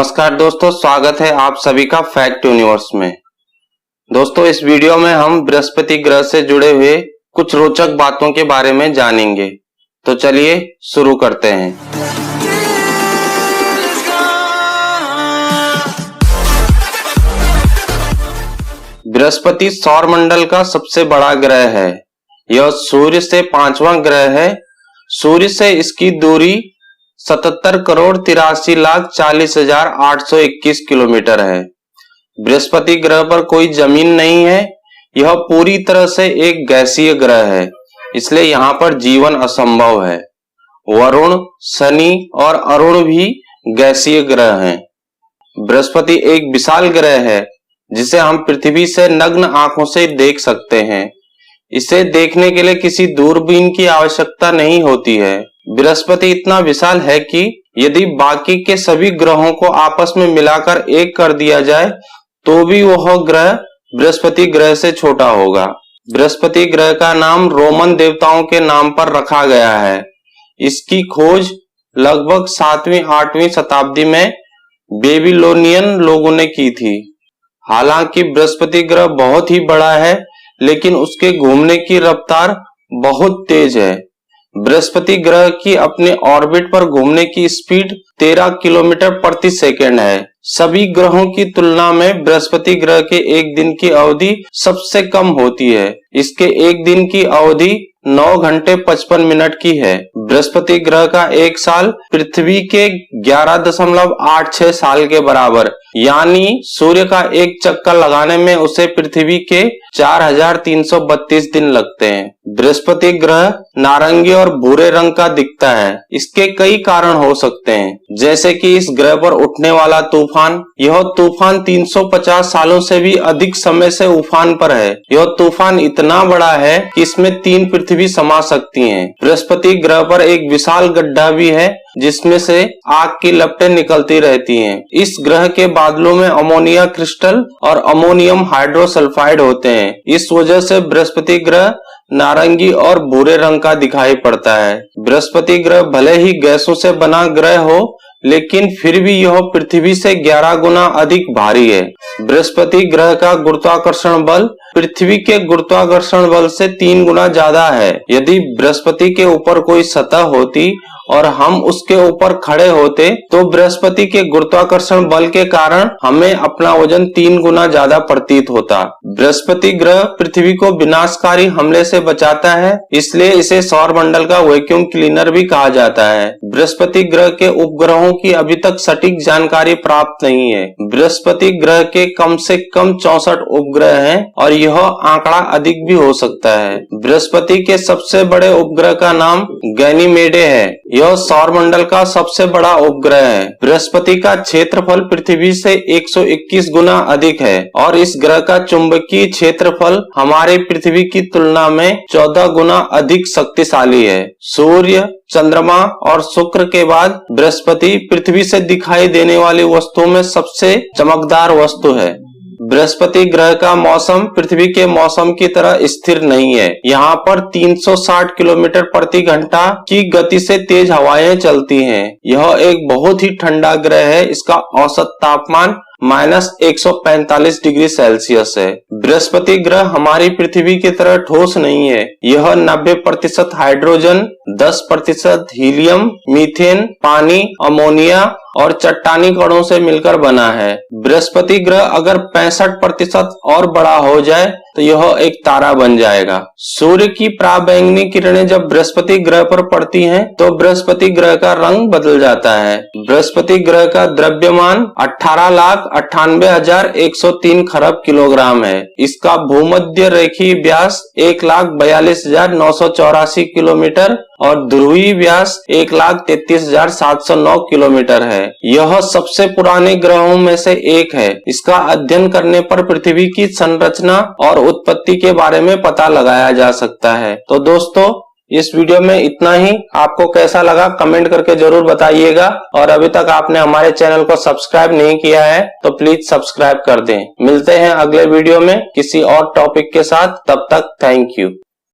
नमस्कार दोस्तों, स्वागत है आप सभी का फैक्ट यूनिवर्स में। दोस्तों, इस वीडियो में हम बृहस्पति ग्रह से जुड़े हुए कुछ रोचक बातों के बारे में जानेंगे। तो चलिए शुरू करते हैं। बृहस्पति सौरमंडल का सबसे बड़ा ग्रह है। यह सूर्य से 5वां ग्रह है। सूर्य से इसकी दूरी 77,83,40,821 किलोमीटर है। बृहस्पति ग्रह पर कोई जमीन नहीं है। यह पूरी तरह से एक गैसीय ग्रह है, इसलिए यहाँ पर जीवन असंभव है। वरुण, शनि और अरुण भी गैसीय ग्रह हैं। बृहस्पति एक विशाल ग्रह है जिसे हम पृथ्वी से नग्न आंखों से देख सकते हैं। इसे देखने के लिए किसी दूरबीन की आवश्यकता नहीं होती है। बृहस्पति इतना विशाल है कि यदि बाकी के सभी ग्रहों को आपस में मिलाकर एक कर दिया जाए तो भी वह ग्रह बृहस्पति ग्रह से छोटा होगा। बृहस्पति ग्रह का नाम रोमन देवताओं के नाम पर रखा गया है। इसकी खोज लगभग 7वीं-8वीं शताब्दी में बेबीलोनियन लोगों ने की थी। हालांकि बृहस्पति ग्रह बहुत ही बड़ा है, लेकिन उसके घूमने की रफ्तार बहुत तेज है। बृहस्पति ग्रह की अपने ऑर्बिट पर घूमने की स्पीड 13 किलोमीटर प्रति सेकंड है। सभी ग्रहों की तुलना में बृहस्पति ग्रह के एक दिन की अवधि सबसे कम होती है। इसके एक दिन की अवधि 9 घंटे 55 मिनट की है। बृहस्पति ग्रह का एक साल पृथ्वी के 11.86 साल के बराबर, यानी सूर्य का एक चक्कर लगाने में उसे पृथ्वी के 4,332 दिन लगते हैं। बृहस्पति ग्रह नारंगी और भूरे रंग का दिखता है। इसके कई कारण हो सकते हैं, जैसे कि इस ग्रह पर उठने वाला तूफान। यह तूफान 350 सालों से भी अधिक समय से उफान पर है। यह तूफान इतना बड़ा है कि इसमें 3 पृथ्वी समा सकती हैं। बृहस्पति ग्रह पर एक विशाल गड्ढा भी है जिसमें से आग की लपटें निकलती रहती हैं। इस ग्रह के बादलों में अमोनिया क्रिस्टल और अमोनियम हाइड्रोसल्फाइड होते हैं। इस वजह से बृहस्पति ग्रह नारंगी और भूरे रंग का दिखाई पड़ता है। बृहस्पति ग्रह भले ही गैसों से बना ग्रह हो, लेकिन फिर भी यह पृथ्वी से 11 गुना अधिक भारी है। बृहस्पति ग्रह का गुरुत्वाकर्षण बल पृथ्वी के गुरुत्वाकर्षण बल से 3 गुना ज्यादा है। यदि बृहस्पति के ऊपर कोई सतह होती और हम उसके ऊपर खड़े होते तो बृहस्पति के गुरुत्वाकर्षण बल के कारण हमें अपना वजन 3 गुना ज्यादा प्रतीत होता। बृहस्पति ग्रह पृथ्वी को विनाशकारी हमले से बचाता है, इसलिए इसे सौरमंडल का वैक्यूम क्लीनर भी कहा जाता है। बृहस्पति ग्रह के उपग्रहों की अभी तक सटीक जानकारी प्राप्त नहीं है। बृहस्पति ग्रह के कम से कम 64 उपग्रह हैं और यह आंकड़ा अधिक भी हो सकता है। बृहस्पति के सबसे बड़े उपग्रह का नाम गैनीमेडे है। यह सौरमंडल का सबसे बड़ा उपग्रह है। बृहस्पति का क्षेत्रफल पृथ्वी से 121 गुना अधिक है और इस ग्रह का चुंबकीय क्षेत्रफल हमारे पृथ्वी की तुलना में 14 गुना अधिक शक्तिशाली है। सूर्य, चंद्रमा और शुक्र के बाद बृहस्पति पृथ्वी से दिखाई देने वाली वस्तुओं में सबसे चमकदार वस्तु है। बृहस्पति ग्रह का मौसम पृथ्वी के मौसम की तरह स्थिर नहीं है। यहाँ पर 360 किलोमीटर प्रति घंटा की गति से तेज हवाएं चलती हैं। यह एक बहुत ही ठंडा ग्रह है। इसका औसत तापमान -145 डिग्री सेल्सियस है। बृहस्पति ग्रह हमारी पृथ्वी की तरह ठोस नहीं है। यह 90% हाइड्रोजन, 10% हीलियम, मीथेन, पानी, अमोनिया और चट्टानी कणों से मिलकर बना है। बृहस्पति ग्रह अगर 65% और बड़ा हो जाए तो यह एक तारा बन जाएगा। सूर्य की पराबैंगनी किरणें जब बृहस्पति ग्रह पर पड़ती हैं तो बृहस्पति ग्रह का रंग बदल जाता है। बृहस्पति ग्रह का द्रव्यमान 18,98,103 खरब किलोग्राम है। इसका भूमध्य रेखीय व्यास 1,42,984 किलोमीटर और ध्रुवीय व्यास 1,33,709 किलोमीटर है। यह सबसे पुराने ग्रहों में से एक है। इसका अध्ययन करने पर पृथ्वी की संरचना और उत्पत्ति के बारे में पता लगाया जा सकता है। तो दोस्तों, इस वीडियो में इतना ही। आपको कैसा लगा कमेंट करके जरूर बताइएगा और अभी तक आपने हमारे चैनल को सब्सक्राइब नहीं किया है तो प्लीज सब्सक्राइब कर दें। मिलते हैं अगले वीडियो में किसी और टॉपिक के साथ। तब तक थैंक यू।